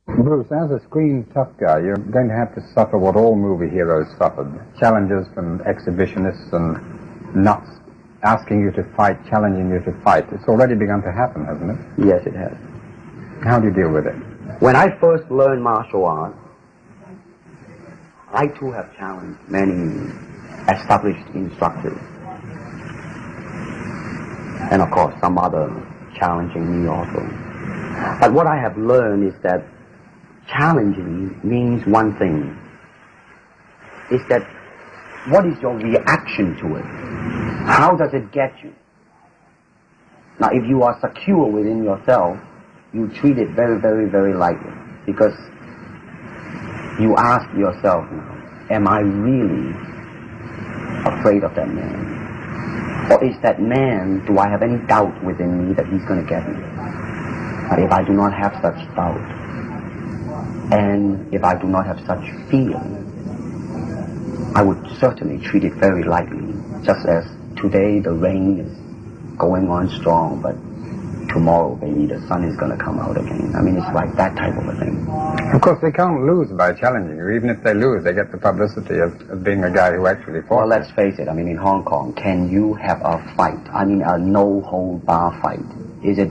Bruce, as a screen tough guy, you're going to have to suffer what all movie heroes suffered. Challenges from exhibitionists and nuts asking you to fight, challenging you to fight. It's already begun to happen, hasn't it? Yes, it has. How do you deal with it? When I first learned martial arts, I too have challenged many established instructors. And of course, some other challenging me also. But what I have learned is that challenging means one thing. Is that what is your reaction to it? How does it get you? Now, if you are secure within yourself, you treat it very, very, very lightly. Because you ask yourself now, am I really afraid of that man? Or is that man, do I have any doubt within me that he's going to get me? But if I do not have such doubt, and if I do not have such fear, I would certainly treat it very lightly, just as today the rain is going on strong, but tomorrow maybe the sun is going to come out again. I mean, it's like that type of a thing. Of course, they can't lose by challenging you. Even if they lose, they get the publicity of being a guy who actually fought. Well, let's face it. I mean, in Hong Kong, can you have a fight? I mean, a no-hold-bar fight. Is it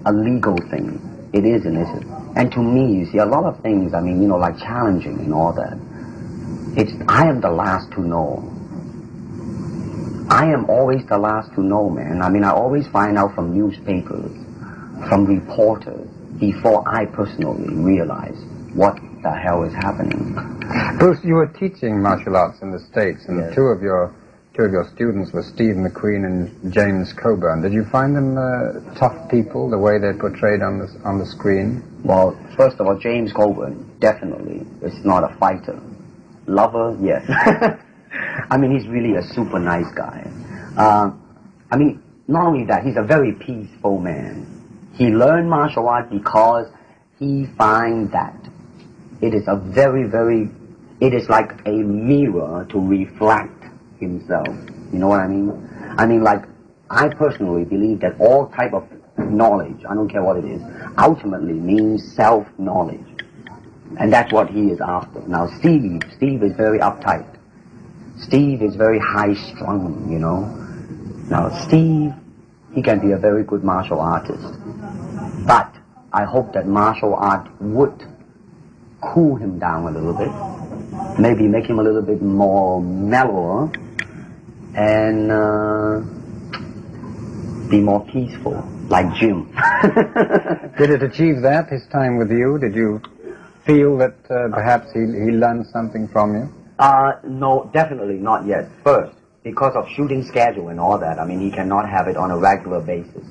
a legal thing? It isn't, is it? And to me, you see, a lot of things, I mean, you know, like challenging and all that, I am the last to know. I am always the last to know, man. I mean, I always find out from newspapers, from reporters, before I personally realize what the hell is happening. Bruce, you were teaching martial arts in the States, and yes. two of your students were Steve McQueen and James Coburn. Did you find them tough people, the way they're portrayed on the screen? Well, first of all, James Coburn definitely is not a fighter. Lover, yes. I mean, he's really a super nice guy. I mean, not only that, he's a very peaceful man. He learned martial art because he finds that it is a very, very, it is like a mirror to reflect himself. You know what I mean? I mean, like, I personally believe that all type of knowledge, I don't care what it is, ultimately means self-knowledge. And that's what he is after. Now, Steve is very uptight. Steve is very high-strung, you know. Now, Steve, he can be a very good martial artist. But I hope that martial art would cool him down a little bit. Maybe make him a little bit more mellower. And be more peaceful, like Jim. Did it achieve that, his time with you? Did you feel that perhaps he learned something from you? No, definitely not yet. First, because of shooting schedule and all that, I mean, he cannot have it on a regular basis.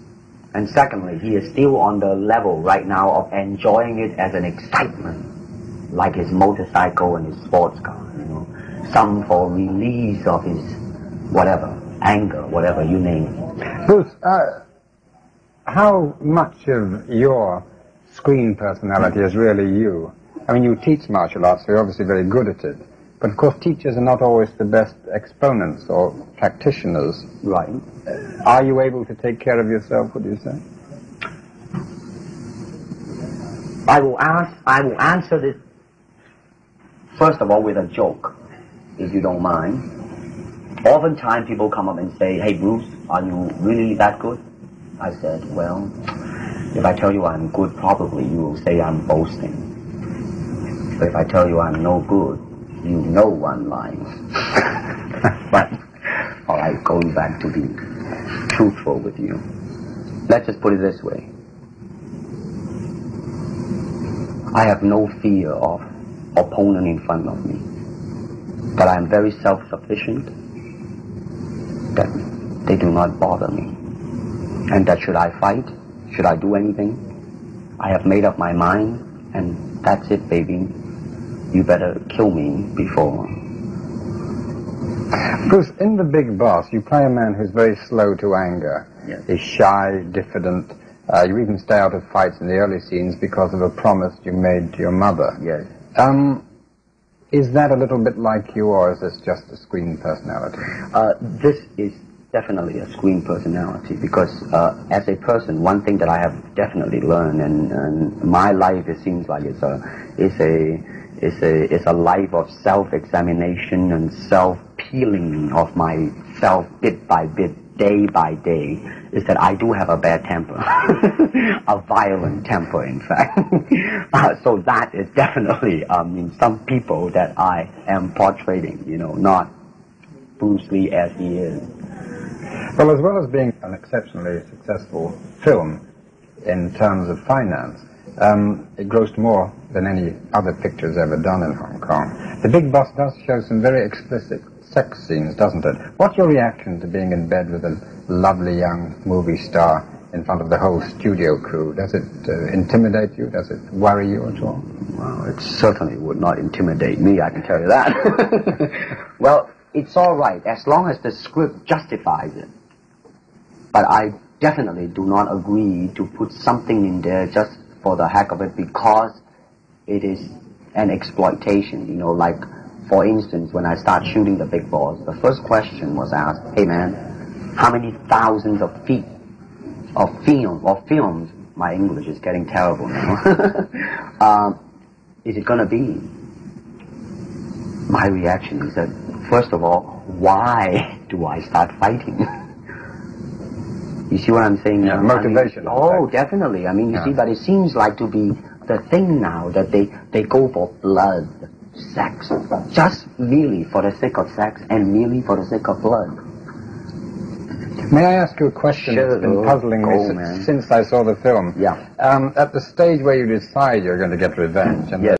And secondly, he is still on the level right now of enjoying it as an excitement, like his motorcycle and his sports car, you know. Some for release of his whatever, anger, whatever, you name it. Bruce, how much of your screen personality is really you? I mean, you teach martial arts, so you're obviously very good at it. But of course, teachers are not always the best exponents or practitioners. Right. Are you able to take care of yourself, would you say? I will answer this, first of all, with a joke, if you don't mind. Oftentimes people come up and say, hey Bruce, are you really that good? I said, well, if I tell you I'm good, probably you will say I'm boasting. But if I tell you I'm no good, you know I'm lying. But, alright, going back to be truthful with you. Let's just put it this way. I have no fear of opponent in front of me. But I am very self-sufficient. That they do not bother me. And that should I fight, should I do anything, I have made up my mind, and that's it, baby. You better kill me before. Bruce, in The Big Boss, you play a man who's very slow to anger. Yes. He's shy, diffident. You even stay out of fights in the early scenes because of a promise you made to your mother. Yes. Is that a little bit like you, or is this just a screen personality? This is definitely a screen personality, because as a person, one thing that I have definitely learned, and my life, it seems like it's a life of self-examination and self-peeling of myself bit by bit, day by day, is that I do have a bad temper, a violent temper, in fact. So that is definitely in some people that I am portraying, you know, not Bruce Lee as he is. Well, as well as being an exceptionally successful film in terms of finance, it grossed more than any other pictures ever done in Hong Kong. The Big Boss does show some very explicit sex scenes, doesn't it? What's your reaction to being in bed with a lovely young movie star in front of the whole studio crew? Does it intimidate you? Does it worry you at all? Well, it certainly would not intimidate me, I can tell you that. Well, it's all right as long as the script justifies it. But I definitely do not agree to put something in there just for the heck of it, because it is an exploitation, you know. Like, for instance, when I start shooting The Big Boss, the first question was asked, hey man, how many thousands of feet of films, my English is getting terrible now, is it gonna be? My reaction is that, first of all, why do I start fighting? You see what I'm saying now? Motivation. Oh, definitely. I mean, you see, but it seems like to be the thing now that they go for blood, sex, just really for the sake of sex and merely for the sake of blood. May I ask you a question that's been puzzling me since I saw the film? Yeah. At the stage where you decide you're going to get revenge, and